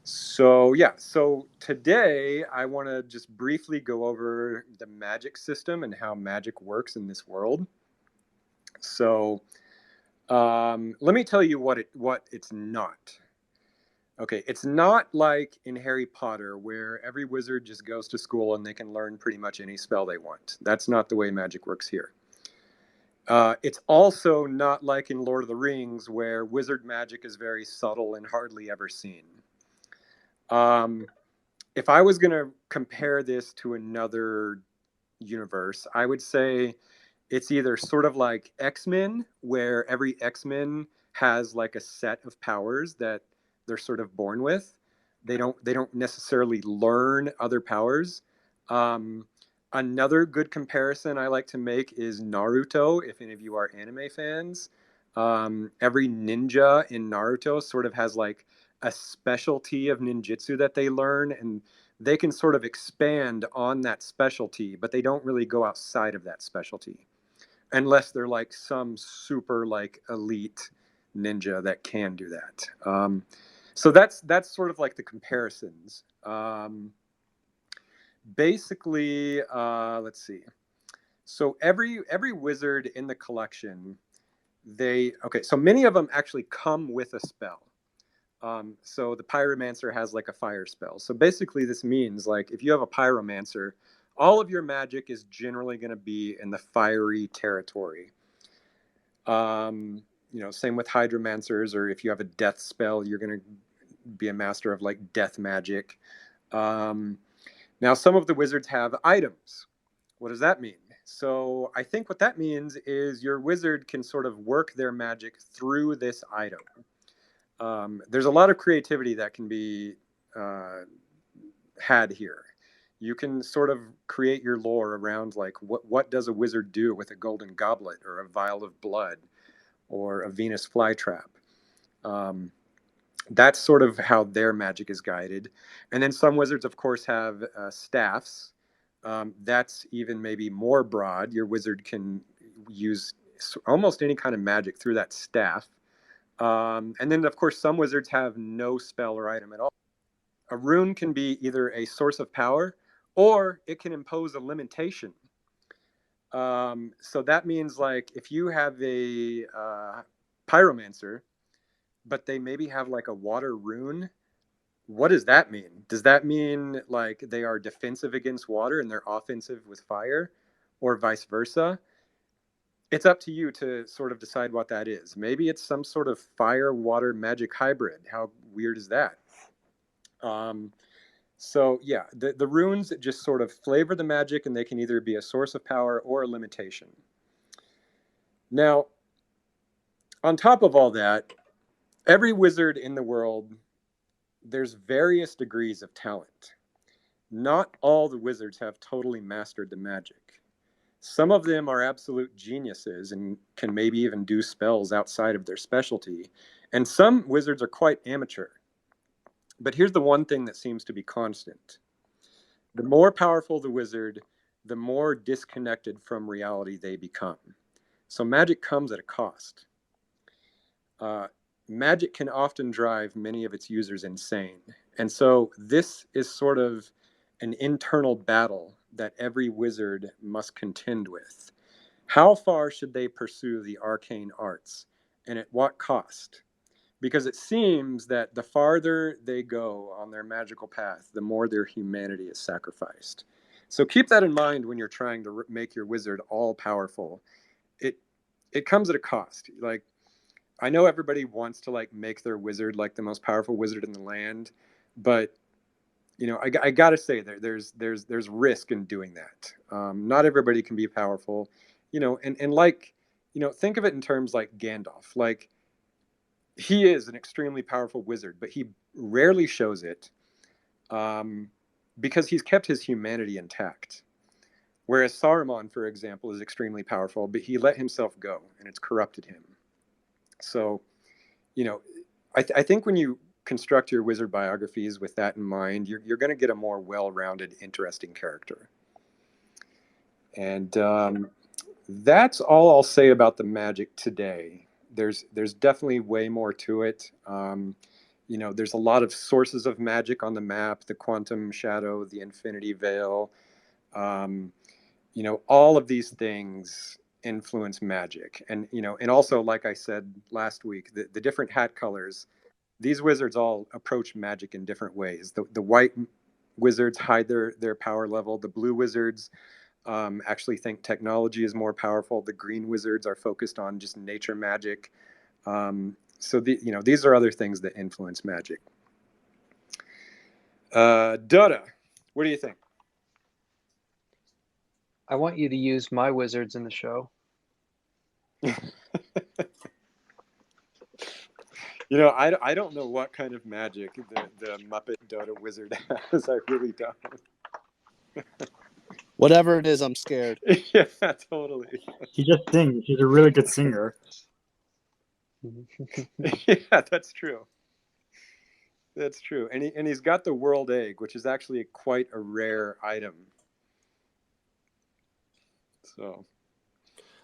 So today I want to just briefly go over the magic system and how magic works in this world. So let me tell you what it's not. Okay, it's not like in Harry Potter where every wizard just goes to school and they can learn pretty much any spell they want. That's not the way magic works here. It's also not like in Lord of the Rings, where wizard magic is very subtle and hardly ever seen. Um, if I was going to compare this to another universe, I would say it's either sort of like X-Men, where every X-Men has like a set of powers that they're sort of born with. They don't necessarily learn other powers. Um, Another good comparison I like to make is Naruto. If any of you are anime fans, every ninja in Naruto sort of has like a specialty of ninjutsu that they learn, and they can sort of expand on that specialty, but they don't really go outside of that specialty unless they're like some super like elite ninja that can do that. So that's sort of like the comparisons. Basically, let's see. So every wizard in the collection, so many of them actually come with a spell. So the Pyromancer has like a fire spell. So basically, this means like if you have a Pyromancer, all of your magic is generally going to be in the fiery territory. Same with Hydromancers, or if you have a death spell, you're going to be a master of like death magic. Now, some of the wizards have items. What does that mean? So I think what that means is your wizard can sort of work their magic through this item. There's a lot of creativity that can be had here. You can sort of create your lore around like what does a wizard do with a golden goblet or a vial of blood or a Venus flytrap. That's sort of how their magic is guided. And then some wizards, of course, have staffs. That's even maybe more broad. Your wizard can use almost any kind of magic through that staff. And then, of course, some wizards have no spell or item at all. A rune can be either a source of power or it can impose a limitation. So that means, like, if you have a pyromancer, but they maybe have like a water rune, what does that mean? Does that mean like they are defensive against water and they're offensive with fire, or vice versa? It's up to you to sort of decide what that is. Maybe it's some sort of fire water magic hybrid. How weird is that? So yeah, the runes just sort of flavor the magic, and they can either be a source of power or a limitation. Now, on top of all that, every wizard in the world, there's various degrees of talent. Not all the wizards have totally mastered the magic. Some of them are absolute geniuses and can maybe even do spells outside of their specialty. And some wizards are quite amateur. But here's the one thing that seems to be constant. The more powerful the wizard, the more disconnected from reality they become. So magic comes at a cost. Magic can often drive many of its users insane. And so this is sort of an internal battle that every wizard must contend with. How far should they pursue the arcane arts, and at what cost? Because it seems that the farther they go on their magical path, the more their humanity is sacrificed. So keep that in mind when you're trying to make your wizard all powerful. It comes at a cost. Like, I know everybody wants to like make their wizard like the most powerful wizard in the land, but I gotta say there's risk in doing that. Not everybody can be powerful, and like, think of it in terms like Gandalf. Like, he is an extremely powerful wizard, but he rarely shows it, because he's kept his humanity intact. Whereas Saruman, for example, is extremely powerful, but he let himself go, and it's corrupted him. So, I think when you construct your wizard biographies with that in mind, you're going to get a more well-rounded, interesting character. And that's all I'll say about the magic today. There's definitely way more to it. There's a lot of sources of magic on the map: the quantum shadow, the infinity veil. All of these things influence magic, and also, like I said last week, the different hat colors. These wizards all approach magic in different ways. The white wizards hide their power level. The blue wizards actually think technology is more powerful. The green wizards are focused on just nature magic. So these are other things that influence magic. Dutta, what do you think? I want you to use my wizards in the show. I don't know what kind of magic the Muppet Dota wizard has. I really don't. Whatever it is, I'm scared. Yeah, totally. He just sings. He's a really good singer. Yeah, that's true. That's true. And he's got the world egg, which is actually quite a rare item. So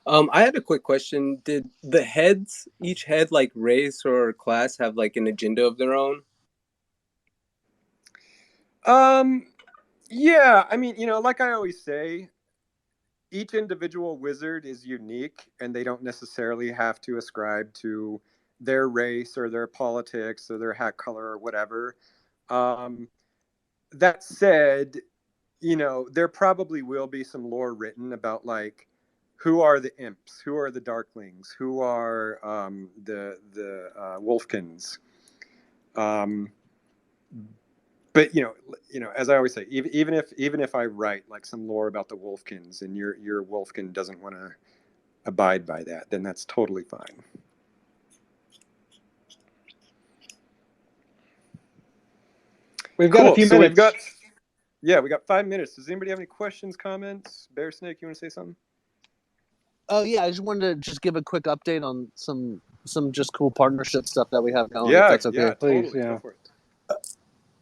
I had a quick question. Did the heads, each head, like race or class, have like an agenda of their own? Yeah, I mean, like I always say, each individual wizard is unique, and they don't necessarily have to ascribe to their race or their politics or their hat color or whatever. That said, there probably will be some lore written about like who are the imps, who are the darklings, who are the wolfkins. But as I always say, even if I write like some lore about the wolfkins and your wolfkin doesn't want to abide by that, then that's totally fine. We've got a few minutes. We got 5 minutes. Does anybody have any questions, comments? Bear Snake, you want to say something? Oh yeah, I just wanted to just give a quick update on some just cool partnership stuff that we have going. Yeah, if that's okay. yeah, totally. Please, yeah. Go for it.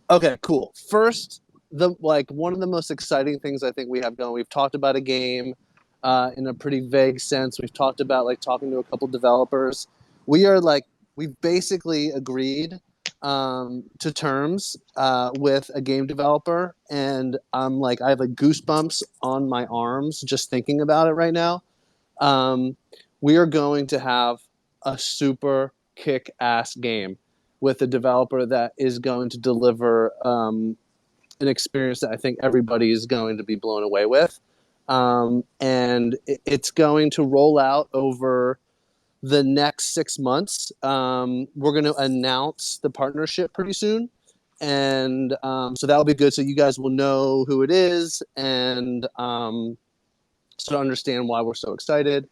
Okay, cool. First, one of the most exciting things I think we have going. We've talked about a game in a pretty vague sense. We've talked about like talking to a couple developers. We've basically agreed to terms with a game developer, and I'm like I have like goosebumps on my arms just thinking about it right now. We are going to have a super kick-ass game with a developer that is going to deliver an experience that I think everybody is going to be blown away with. And it's going to roll out over the next 6 months. We're going to announce the partnership pretty soon. And so that'll be good. So you guys will know who it is and so to understand why we're so excited.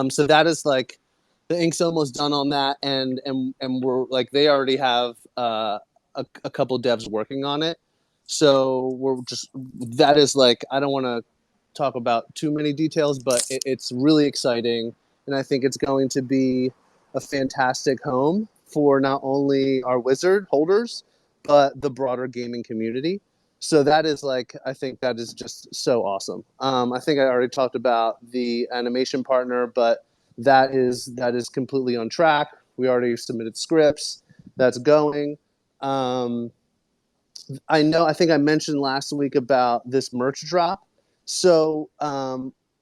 So that is like the ink's almost done on that, and we're like they already have a couple devs working on it. So that is like I don't want to talk about too many details, but it's really exciting, and I think it's going to be a fantastic home for not only our wizard holders but the broader gaming community. So that is like I think that is just so awesome. I think I already talked about the animation partner, but that is completely on track. We already submitted scripts. That's going. I think I mentioned last week about this merch drop. So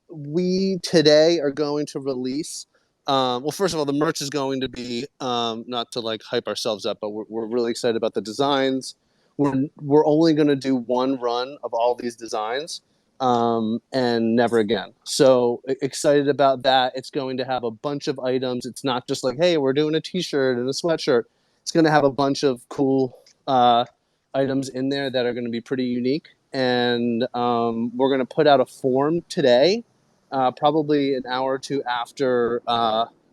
we today are going to release. Well, first of all, the merch is going to be not to like hype ourselves up, but we're really excited about the designs. We're only going to do one run of all these designs. And never again. So excited about that. It's going to have a bunch of items. It's not just like, hey, we're doing a t-shirt and a sweatshirt. It's going to have a bunch of cool items in there that are going to be pretty unique. And we're going to put out a form today, probably an hour or two after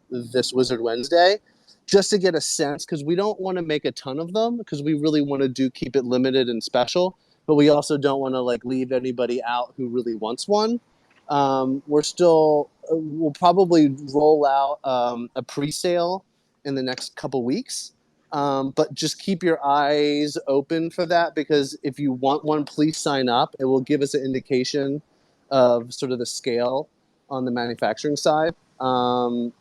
this Wizard Wednesday, just to get a sense, because we don't want to make a ton of them, because we really want to keep it limited and special. But we also don't want to like leave anybody out who really wants one. We'll probably roll out a pre-sale in the next couple weeks. But just keep your eyes open for that, because if you want one, please sign up. It will give us an indication of sort of the scale on the manufacturing side. And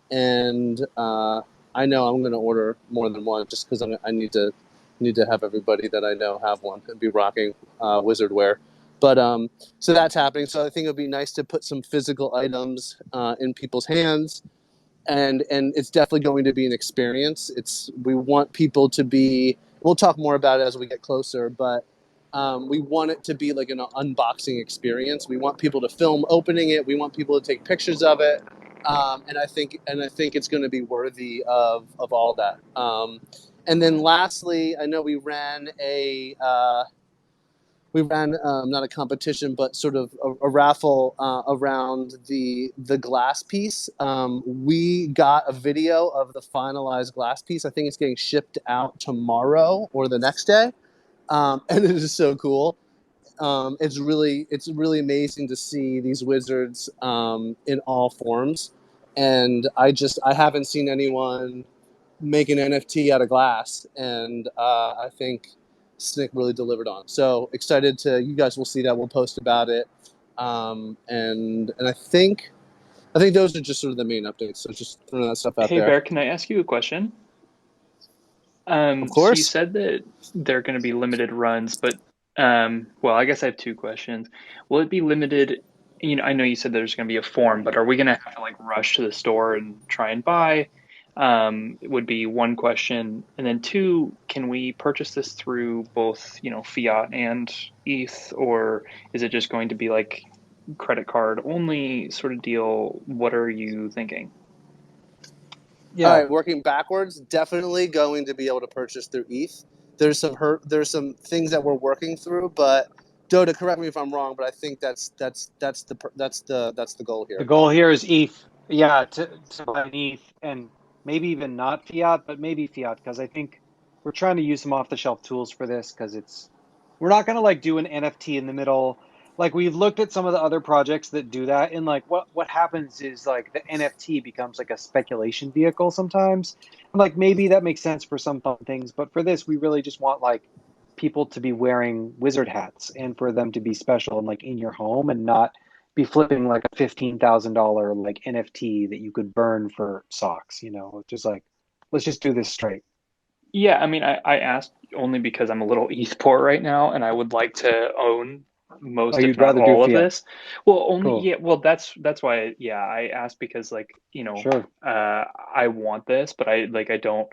I know I'm going to order more than one just because I need to have everybody that I know have one and be rocking wizard wear. But so that's happening. So I think it would be nice to put some physical items in people's hands, and it's definitely going to be an experience. We want people to be. We'll talk more about it as we get closer, but We want it to be like an unboxing experience. We want people to film opening it. We want people to take pictures of it, and I think it's going to be worthy of all that. And then lastly, I know we ran not a competition, but sort of a raffle around the glass piece. We got a video of the finalized glass piece. I think it's getting shipped out tomorrow or the next day, and it is so cool. It's really amazing to see these wizards in all forms, and I haven't seen anyone make an NFT out of glass, and I think Snick really delivered on. So excited to, you guys will see that, we'll post about it, and I think those are just sort of the main updates. So just throwing that stuff out Hey there. Bear, can I ask you a question? Of So you course. said that they're going to be limited runs, but well, I guess I have two questions. Will it be limited? You know, I know you said there's going to be a form, but are we going to have to like rush to the store and try and buy? It would be one question, and then two, can we purchase this through both, you know, fiat and ETH, or is it just going to be like credit card only sort of deal? What are you thinking? All Yeah. right, working backwards, definitely going to be able to purchase through ETH. There's some things that we're working through, but Doda, correct me if I'm wrong, but I think that's the goal The here. goal here is ETH. Yeah, to buy an ETH and maybe even not fiat, but maybe fiat, because I think we're trying to use some off-the-shelf tools for this because we're not going to like do an NFT in the middle. Like we've looked at some of the other projects that do that, and like what happens is like the NFT becomes like a speculation vehicle sometimes. And like maybe that makes sense for some fun things, but for this we really just want like people to be wearing wizard hats and for them to be special and like in your home and not be flipping like a $15,000 like NFT that you could burn for socks, you know, just like let's just do this straight. Yeah, I mean, I asked only because I'm a little ETH poor right now, and I would like to own Oh, most, if you'd not rather do all of fiat. this. Well, only Cool. yeah. Well, that's why. Yeah, I asked because like Sure. I want this, but I don't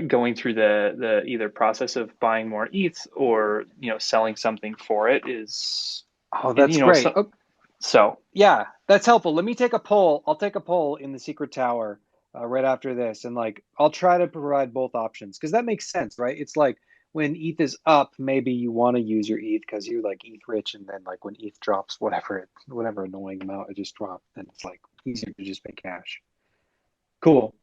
going through the either process of buying more ETH or selling something for it is Oh, that's great. so so Yeah, that's helpful. Let me take a poll. I'll take a poll in the secret tower right after this, and like I'll try to provide both options because that makes sense, right? It's like when ETH is up, maybe you want to use your ETH because you're like ETH rich, and then like when ETH drops, whatever annoying amount it just dropped, then it's like easier to just pay cash. Cool.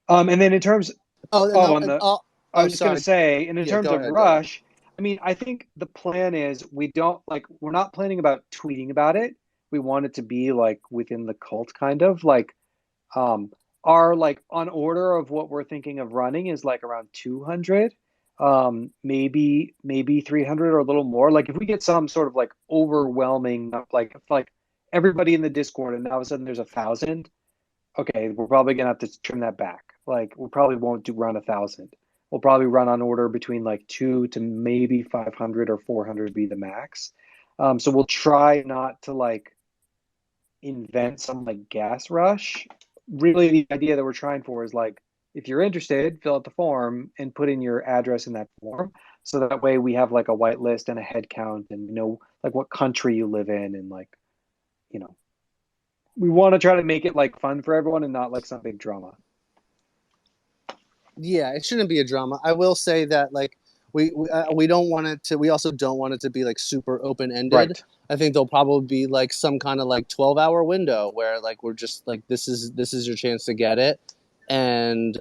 And then in terms, Oh, oh, on the, I was just gonna sorry. say, and in Yeah, terms go of ahead, Doda. rush, I mean, I think the plan is we're not planning about tweeting about it. We want it to be like within the cult kind of like our like on order of what we're thinking of running is like around 200, maybe 300 or a little more. Like if we get some sort of like overwhelming like if, like everybody in the Discord and all of a sudden there's 1,000, okay, we're probably gonna have to trim that back. Like we probably won't do run 1,000. We'll probably run on order between like 2 to maybe 500 or 400 be the max. So we'll try not to like invent some like gas rush. Really, the idea that we're trying for is like if you're interested, fill out the form and put in your address in that form. So that way we have like a white list and a head count and know like what country you live in and like, you know, we want to try to make it like fun for everyone and not like some big drama. Yeah, it shouldn't be a drama. I will say that like we don't want it to. We also don't want it to be like super open ended. Right. I think there'll probably be like some kind of like 12-hour window where like we're just like this is your chance to get it, and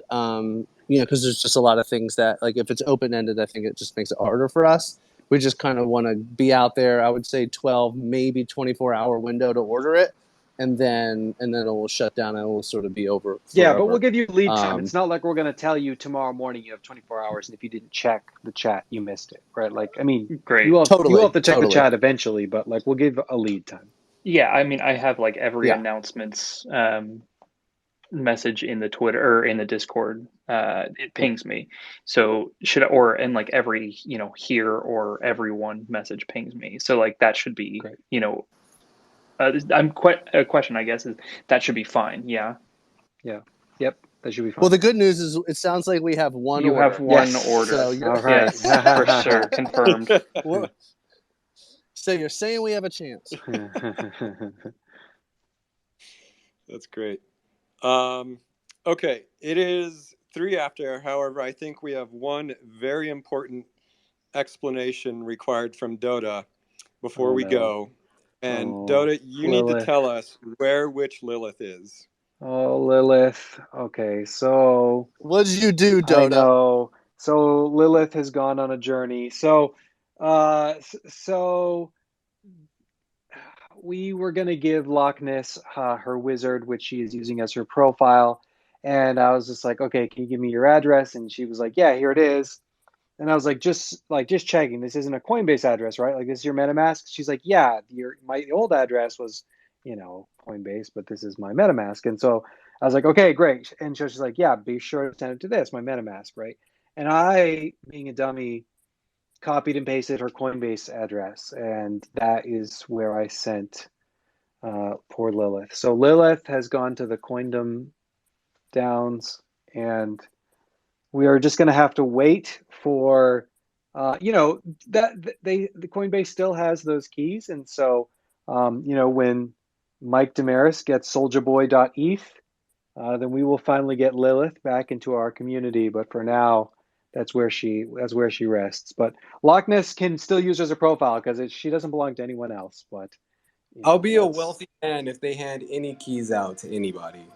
because there's just a lot of things that like if it's open ended, I think it just makes it harder for us. We just kind of want to be out there. I would say 12, maybe 24-hour window to order it, and then it will shut down and it will sort of be over Yeah, but forever. we'll give you lead time. It's not like we're going to tell you tomorrow morning you have 24 hours, and if you didn't check the chat, you missed it, right? Like, I mean, great. you will Totally, have to check the totally. chat eventually, but like we'll give a lead time. Yeah, I mean, I have like every Yeah. announcements message in the Twitter or in the Discord. It pings me. So and like every, here or everyone message pings me. So like that should be, Great. I'm quite a question, I guess, is that should be fine. Yeah. Yeah. Yep. That should be fine. Well, the good news is it sounds like we have one You order. have one Yes. order. So you're, All right. Yes, for sure. Confirmed. So you're saying we have a chance. That's great. Okay, it is 3 after. However, I think we have one very important explanation required from Dota before Oh, we no. go. And Oh, Dota, you need to Lilith. tell us where which Lilith is. Oh, Lilith. Okay, so What did you do, I Dota? know. So Lilith has gone on a journey. So we were going to give Loch Ness her wizard, which she is using as her profile. And I was just like, okay, can you give me your address? And she was like, yeah, here it is. And I was like, just checking. This isn't a Coinbase address, right? Like, this is your MetaMask. She's like, yeah, my old address was, Coinbase, but this is my MetaMask. And so I was like, okay, great. And so she's like, yeah, be sure to send it to this, my MetaMask, right? And I, being a dummy, copied and pasted her Coinbase address, and that is where I sent poor Lilith. So Lilith has gone to the Coindom Downs, and we are just going to have to wait for, that the Coinbase still has those keys, and so, when Mike Damaris gets SoldierBoy.eth, then we will finally get Lilith back into our community. But for now, that's where she rests. But Loch Ness can still use her as a profile because she doesn't belong to anyone else. But I'll be a wealthy man if they hand any keys out to anybody.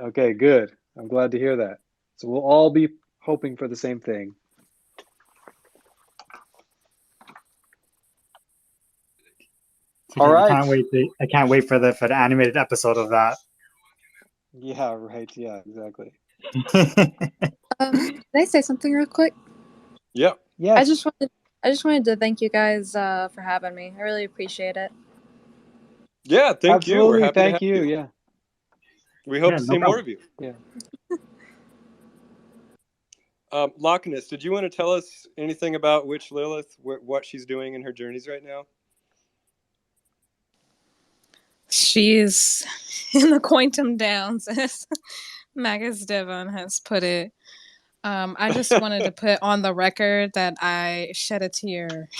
Okay, good. I'm glad to hear that. So we'll all be hoping for the same thing. All right. I can't wait for the animated episode of that. Yeah, right. Yeah, exactly. Can I say something real quick? Yeah. Yes. I just wanted to thank you guys for having me. I really appreciate it. Yeah, thank you. We're Absolutely. happy to Thank have you. you. Yeah. We hope Yeah, to no see more problem. of you. Yeah. Loch Ness, did you want to tell us anything about which Lilith, what she's doing in her journeys right now? She's in the Quantum Downs, as Magus Devon has put it. I just wanted to put on the record that I shed a tear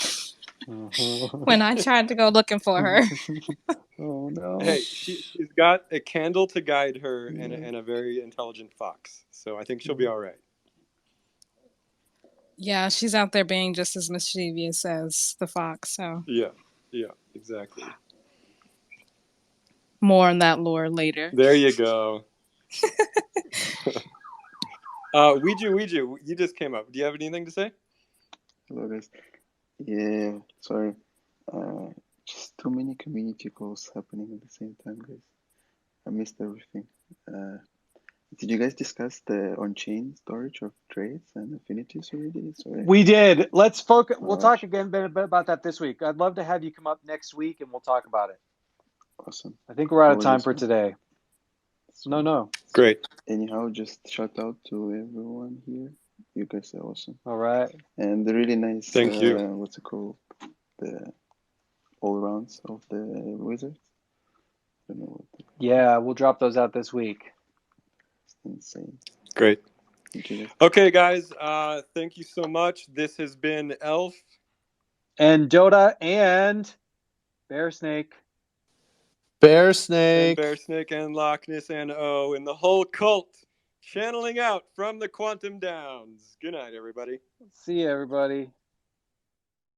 when I tried to go looking for her. Oh no. Hey, she's got a candle to guide her and a very intelligent fox. So I think she'll be all right. Yeah, she's out there being just as mischievous as the fox, so. Yeah, exactly. More on that lore later. There you go. Ouija, you just came up. Do you have anything to say? Hello guys. Yeah, sorry. Just too many community calls happening at the same time, guys. I missed everything. Did you guys discuss the on-chain storage of trades and affinities already? Sorry. We did. Let's focus. We'll talk again a bit about that this week. I'd love to have you come up next week and we'll talk about it. Awesome. I think we're out of time for today. No. Great. Anyhow, just shout out to everyone here. You guys are awesome. All right. And the really nice, thank you. What's it called? The all-rounds of the Wizards. I don't know what. Yeah, we'll drop those out this week. It's insane. Great. Thank you. Okay, guys. Thank you so much. This has been Elf. And Dota and Bear Snake. Bear Snake. And Bear Snake and Loch Ness and O and the whole cult channeling out from the Quantum Downs. Good night, everybody. See you, everybody.